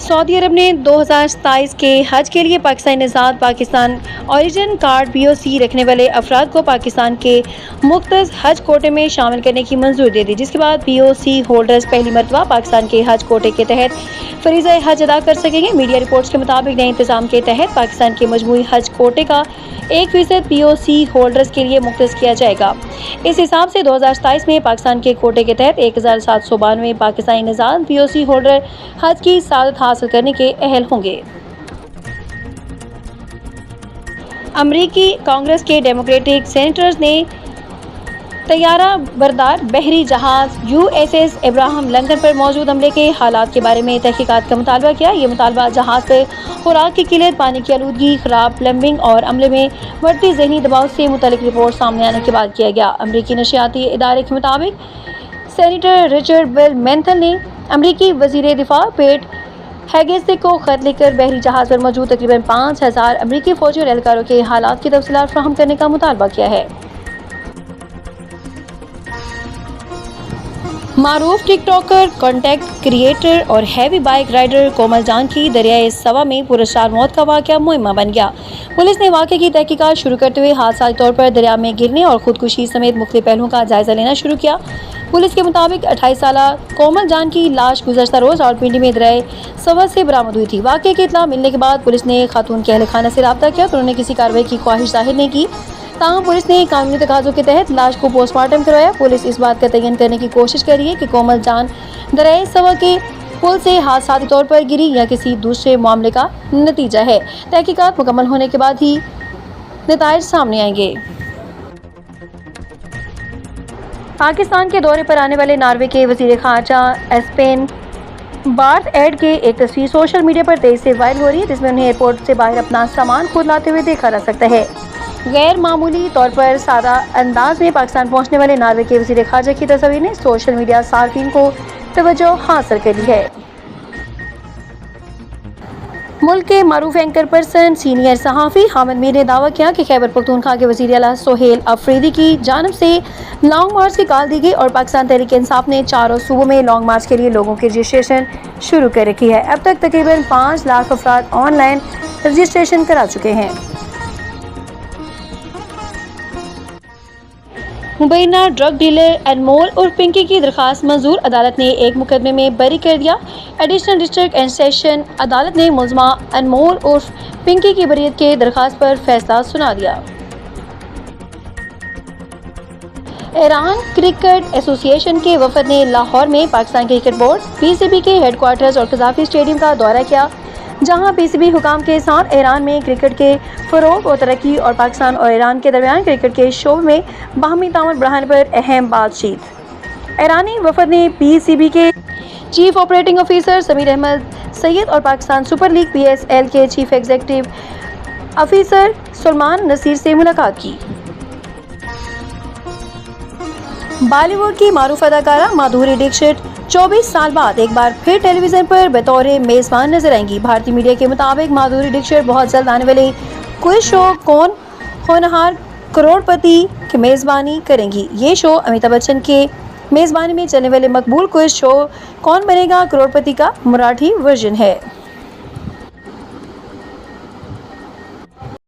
سعودی عرب نے 2027 کے حج کے لیے پاکستانی نژاد پاکستان اوریجن کارڈ POC رکھنے والے افراد کو پاکستان کے مختص حج کوٹے میں شامل کرنے کی منظوری دے دی، جس کے بعد POC ہولڈرز پہلی مرتبہ پاکستان کے حج کوٹے کے تحت فریضہ حج ادا کر سکیں گے۔ میڈیا رپورٹس کے مطابق نئے انتظام کے تحت پاکستان کے مجموعی حج کوٹے کا 1% POC ہولڈرز کے لیے مختص کیا جائے گا۔ اس حساب سے 2027 میں پاکستان کے کوٹے کے تحت 1792 پاکستانی نژاد POC ہولڈر حج کی سعادت حاصل کرنے کے اہل ہوں گے۔ امریکی کانگریس کے ڈیموکریٹک سینیٹرز نے طیارہ بردار بحری جہاز USS ابراہم لنکن پر موجود عملے کے حالات کے بارے میں تحقیقات کا مطالبہ کیا۔ یہ مطالبہ جہاز پر خوراک کی قلت، پانی کی آلودگی، خراب پلمبنگ اور عملے میں بڑھتی ذہنی دباؤ سے متعلق رپورٹ سامنے آنے کے بعد کیا گیا۔ امریکی نشریاتی ادارے کے مطابق سینیٹر رچرڈ بل مینتھل نے امریکی وزیر دفاع پیٹ ہیگسٹس کو خط لکھ کر بحری جہاز پر موجود تقریباً 5000 امریکی فوجی اور اہلکاروں کے حالات کی تفصیلات فراہم کرنے کا مطالبہ کیا ہے۔ معروف ٹک ٹاکر، کنٹینٹ کریئٹر اور ہیوی بائک رائڈر کومل جان کی دریائے سوا میں پراسرار موت کا واقعہ معمہ بن گیا۔ پولیس نے واقعے کی تحقیقات شروع کرتے ہوئے حادثاتی طور پر دریا میں گرنے اور خودکشی سمیت مختلف پہلوؤں کا جائزہ لینا شروع کیا۔ پولیس کے مطابق 28 سالہ کومل جان کی لاش گزشتہ روز راولپنڈی میں دریائے سوا سے برآمد ہوئی تھی۔ واقعے کی اطلاع ملنے کے بعد پولیس نے خاتون کے اہل خانہ سے رابطہ کیا تو انہوں نے کسی کارروائی کی خواہش ظاہر نہیں کی، تاہم پولیس نے قانونی تقاضوں کے تحت لاش کو پوسٹ مارٹم کروایا۔ پولیس اس بات کا تعین کرنے کی کوشش کر رہی ہے کہ کومل جان دریائے سوا کے پل سے حادثاتی طور پر گری یا کسی دوسرے معاملے کا نتیجہ ہے۔ تحقیقات مکمل ہونے کے بعد ہی نتائج سامنے آئیں گے۔ پاکستان کے دورے پر آنے والے ناروے کے وزیر خارجہ اسپین بارتھ ایڈ کے ایک تصویر سوشل میڈیا پر تیزی سے وائرل ہو رہی ہے، جس میں انہیں ایئرپورٹ سے باہر اپنا سامان خود لاتے ہوئے دیکھا جا سکتا ہے۔ غیر معمولی طور پر سادہ انداز میں پاکستان پہنچنے والے ناروے کے وزیر خارجہ کی تصاویر نے سوشل میڈیا صارفین کو توجہ حاصل کر لی ہے۔ ملک کے معروف اینکر پرسن سینئر صحافی حامد میر نے دعویٰ کیا کہ خیبر پختونخوا کے وزیر اعلیٰ سہیل افریدی کی جانب سے لانگ مارچ کی کال دی گئی اور پاکستان تحریک انصاف نے چاروں صوبوں میں لانگ مارچ کے لیے لوگوں کی رجسٹریشن شروع کر رکھی ہے۔ اب تک تقریباً 5 لاکھ افراد آن لائن رجسٹریشن کرا چکے ہیں۔ مبینہ ڈرگ ڈیلر انمول عرف پنکی کی درخواست منظور، عدالت نے ایک مقدمے میں بری کر دیا۔ ایڈیشنل ڈسٹرکٹ اینڈ سیشن عدالت نے ملزمہ انمول عرف پنکی کی بریت کے درخواست پر فیصلہ سنا دیا۔ ایران کرکٹ ایسوسی ایشن کے وفد نے لاہور میں پاکستان کرکٹ بورڈ PCB کے ہیڈ کوارٹرز اور قذافی اسٹیڈیم کا دورہ کیا، جہاں PCB حکام کے ساتھ ایران میں کرکٹ کے فروغ و ترقی اور پاکستان اور ایران کے درمیان کرکٹ کے شعبے میں باہمی تعاون بڑھانے پر اہم بات چیت۔ ایرانی وفد نے PCB کے chief operating officer Sameer Ahmed Syed اور پاکستان سپر لیگ PSL کے chief executive officer Salman Naseer سے ملاقات کی۔ بالی ووڈ کی معروف اداکارہ مادھوری ڈکشت 24 سال بعد ایک بار پھر ٹیلی ویژن پر بطور میزبان نظر آئیں گی۔ بھارتی میڈیا کے مطابق مادھوری ڈکشت بہت جلد آنے والے کوئز شو کون ہونہار کروڑ پتی کی میزبانی کریں گی۔ یہ شو امیتابھ بچن کے میزبانی میں چلنے والے مقبول کوئز شو کون بنے گا کروڑ پتی کا مراٹھی ورژن ہے۔